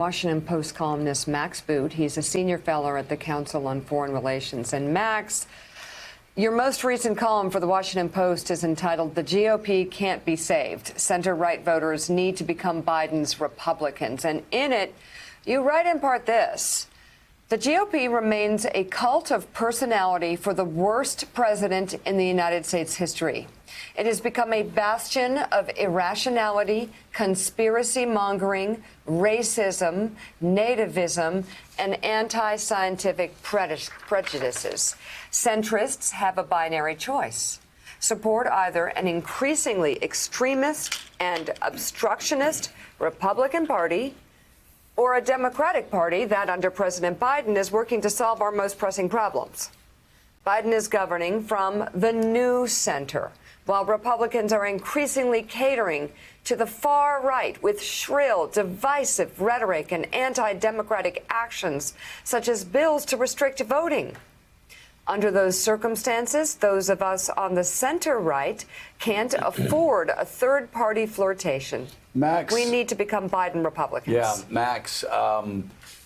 Washington Post columnist Max Boot. He's a senior fellow at the Council on Foreign Relations. And Max, your most recent column for the Washington Post is entitled "The GOP Can't Be Saved. Center-right voters need to become Biden's Republicans." And in it, you write in part this: the GOP remains a cult of personality for the worst president in the United States history. It has become a bastion of irrationality, conspiracy mongering, racism, nativism, and anti-scientific prejudices. Centrists have a binary choice: support either an increasingly extremist and obstructionist Republican Party or a Democratic Party that, under President Biden, is working to solve our most pressing problems. Biden is governing from the new center, while Republicans are increasingly catering to the far right with shrill, divisive rhetoric and anti-democratic actions, such as bills to restrict voting. Under those circumstances, those of us on the center-right can't afford a third-party flirtation. Max, we need to become Biden Republicans. Yeah, Max,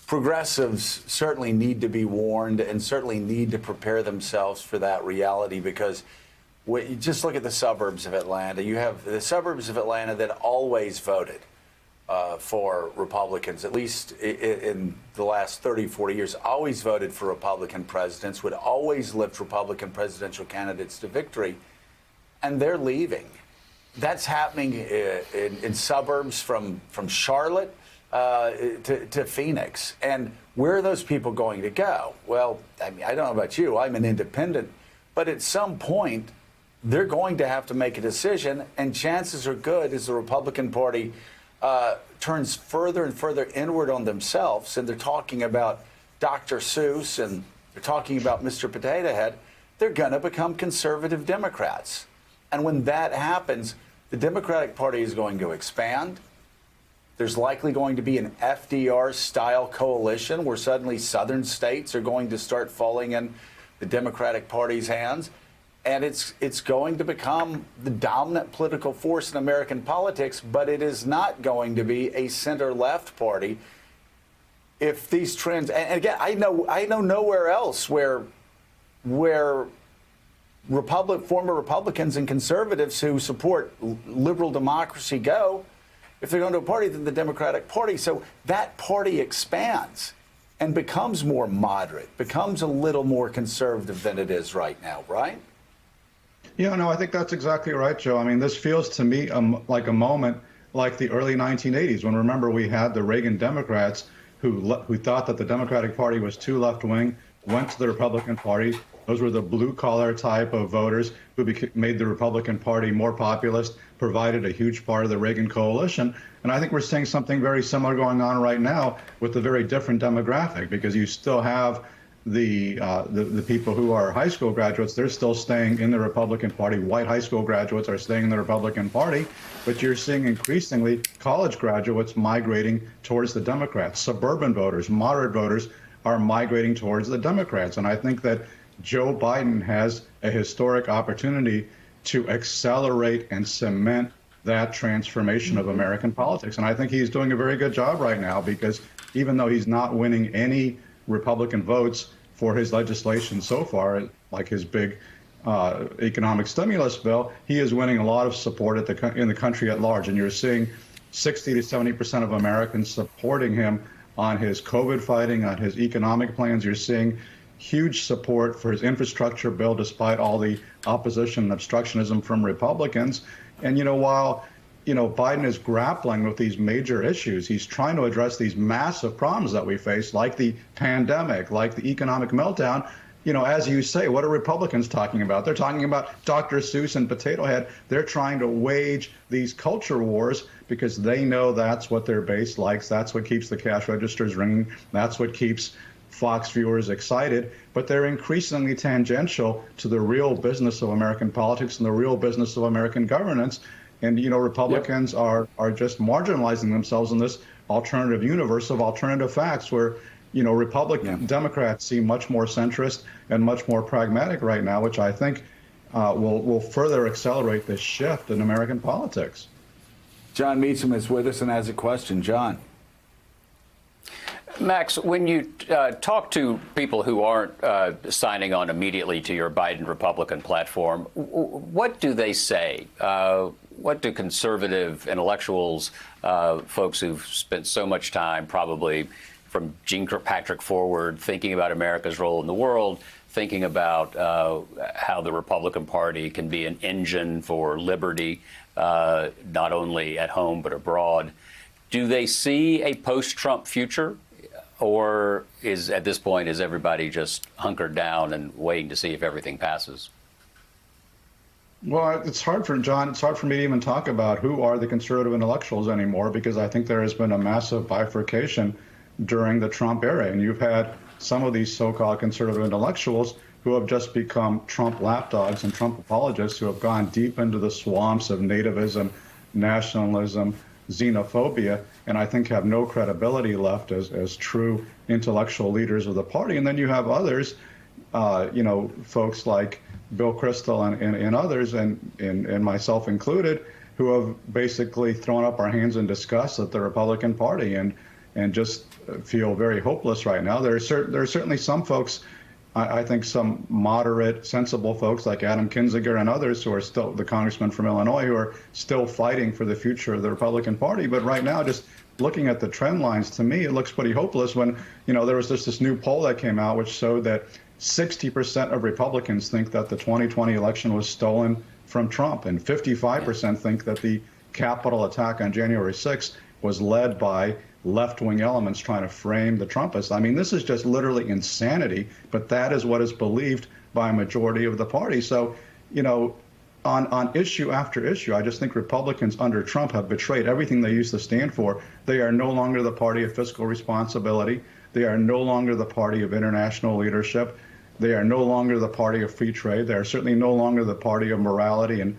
progressives certainly need to be warned and certainly need to prepare themselves for that reality, because you just look at the suburbs of Atlanta. You have the suburbs of Atlanta that always voted for Republicans, at least in the last 30, 40 years, always voted for Republican presidents, would always lift Republican presidential candidates to victory, and they're leaving. That's happening in suburbs from Charlotte to Phoenix. And where are those people going to go? Well, I mean, I don't know about you. I'm an independent. But at some point, they're going to have to make a decision. And chances are good as the Republican Party turns further and further inward on themselves, and they're talking about Dr. Seuss and they're talking about Mr. Potato Head, they're going to become conservative Democrats. And when that happens, the Democratic Party is going to expand. There's likely going to be an FDR-style coalition where suddenly southern states are going to start falling in the Democratic Party's hands. And it's going to become the dominant political force in American politics, but it is not going to be a center-left party. If these trends, and again, I know nowhere else where former Republicans and conservatives who support liberal democracy go, if they're going to a party, than the Democratic Party. So that party expands and becomes more moderate, becomes a little more conservative than it is right now, right? Yeah, no, I think that's exactly right, Joe. I mean, this feels to me like a moment like the early 1980s, when, remember, we had the Reagan Democrats who thought that the Democratic Party was too left-wing, went to the Republican Party. Those were the blue-collar type of voters who made the Republican Party more populist, provided a huge part of the Reagan coalition. And I think we're seeing something very similar going on right now with a very different demographic, because you still have the people who are high school graduates. They're still staying in the Republican Party. White high school graduates are staying in the Republican Party. But you're seeing increasingly college graduates migrating towards the Democrats. Suburban voters, moderate voters are migrating towards the Democrats. And I think that Joe Biden has a historic opportunity to accelerate and cement that transformation of American politics. And I think he's doing a very good job right now, because even though he's not winning any Republican votes for his legislation so far, like his big economic stimulus bill, he is winning a lot of support in the country at large. And you're seeing 60 to 70% of Americans supporting him on his COVID fighting, on his economic plans. You're seeing huge support for his infrastructure bill, despite all the opposition and obstructionism from Republicans. And, while Biden is grappling with these major issues, he's trying to address these massive problems that we face, like the pandemic, like the economic meltdown. As you say, what are Republicans talking about? They're talking about Dr. Seuss and Potato Head. They're trying to wage these culture wars because they know that's what their base likes. That's what keeps the cash registers ringing. That's what keeps Fox viewers excited. But they're increasingly tangential to the real business of American politics and the real business of American governance. And, Republicans are just marginalizing themselves in this alternative universe of alternative facts where, Democrats seem much more centrist and much more pragmatic right now, which I think will further accelerate this shift in American politics. John Meacham is with us and has a question. John. Max, when you talk to people who aren't signing on immediately to your Biden Republican platform, what do they say? What do conservative intellectuals, folks who've spent so much time, probably from Jeane Kirkpatrick forward, thinking about America's role in the world, thinking about how the Republican Party can be an engine for liberty, not only at home but abroad, do they see a post-Trump future? Or at this point, is everybody just hunkered down and waiting to see if everything passes? Well, it's hard for John. It's hard for me to even talk about who are the conservative intellectuals anymore, because I think there has been a massive bifurcation during the Trump era. And you've had some of these so-called conservative intellectuals who have just become Trump lapdogs and Trump apologists who have gone deep into the swamps of nativism, nationalism, xenophobia, and I think have no credibility left as true intellectual leaders of the party. And then you have others, folks like Bill Kristol and others, and myself included, who have basically thrown up our hands in disgust at the Republican Party and just feel very hopeless right now. There are certainly some folks, I think some moderate, sensible folks like Adam Kinzinger and others who are still, the congressman from Illinois, who are still fighting for the future of the Republican Party. But right now, just looking at the trend lines, to me, it looks pretty hopeless when, there was just this new poll that came out which showed that 60% of Republicans think that the 2020 election was stolen from Trump, and 55% think that the Capitol attack on January 6th was led by left-wing elements trying to frame the Trumpists. I mean, this is just literally insanity, but that is what is believed by a majority of the party. So, on issue after issue, I just think Republicans under Trump have betrayed everything they used to stand for. They are no longer the party of fiscal responsibility. They are no longer the party of international leadership. They are no longer the party of free trade. They are certainly no longer the party of morality and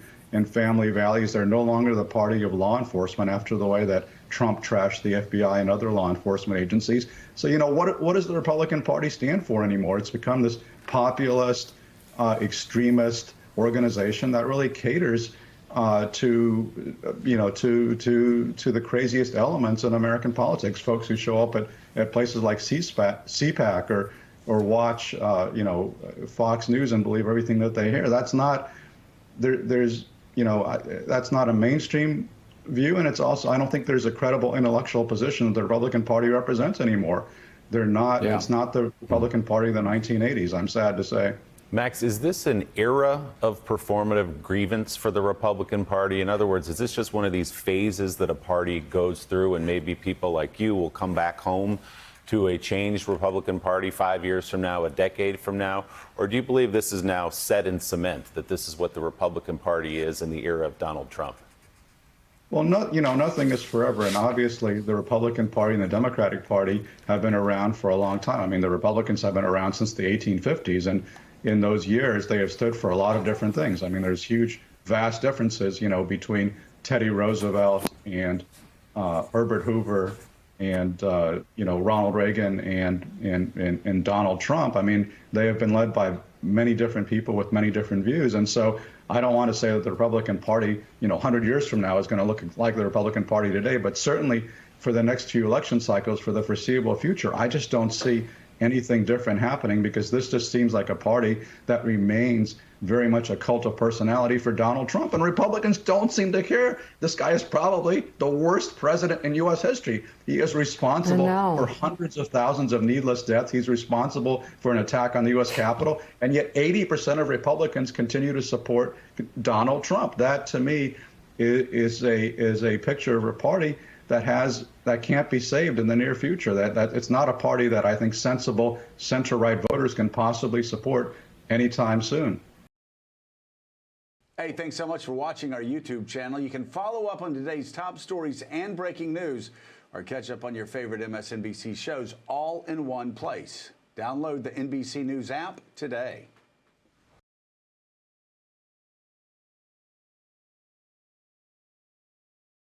family values. They're no longer the party of law enforcement after the way that Trump trashed the FBI and other law enforcement agencies. So, what does the Republican Party stand for anymore? It's become this populist, extremist organization that really caters to the craziest elements in American politics. Folks who show up at places like CPAC or watch Fox News and believe everything that they hear. That's not that's not a mainstream view, and it's also, I don't think there's a credible intellectual position that the Republican Party represents anymore. They're not. Yeah. It's not the Republican Party of the 1980s. I'm sad to say. Max, is this an era of performative grievance for the Republican Party? In other words, is this just one of these phases that a party goes through, and maybe people like you will come back home to a changed Republican Party 5 years from now, a decade from now? Or do you believe this is now set in cement, that this is what the Republican Party is in the era of Donald Trump? Well, nothing is forever, and obviously the Republican Party and the Democratic Party have been around for a long time. I mean, the Republicans have been around since the 1850s, and in those years they have stood for a lot of different things. I mean, there's huge, vast differences, between Teddy Roosevelt and Herbert Hoover and Ronald Reagan and Donald Trump. I mean, they have been led by many different people with many different views, and so I don't want to say that the Republican Party, 100 years from now is going to look like the Republican Party today, but certainly for the next few election cycles, for the foreseeable future, I just don't see anything different happening, because this just seems like a party that remains very much a cult of personality for Donald Trump, and Republicans don't seem to care. This guy is probably the worst president in U.S. history. He is responsible for hundreds of thousands of needless deaths. He's responsible for an attack on the U.S. Capitol, and yet 80% of Republicans continue to support Donald Trump. That, to me, is a picture of a party that can't be saved in the near future. That it's not a party that I think sensible center-right voters can possibly support anytime soon. Hey, thanks so much for watching our YouTube channel. You can follow up on today's top stories and breaking news, or catch up on your favorite MSNBC shows all in one place. Download the NBC News app today.